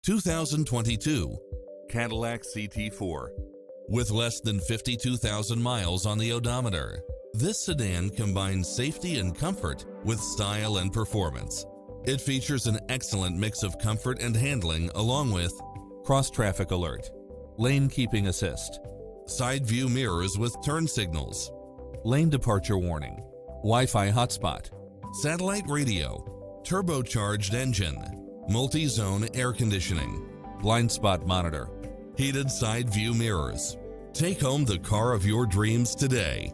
2022 Cadillac CT4. With less than 52,000 miles on the odometer, this sedan combines safety and comfort with style and performance. It features an excellent mix of comfort and handling along with cross-traffic alert, lane keeping assist, side view mirrors with turn signals, lane departure warning, Wi-Fi hotspot, satellite radio, turbocharged engine, multi-zone air conditioning, blind spot monitor, heated side view mirrors. Take home the car of your dreams today.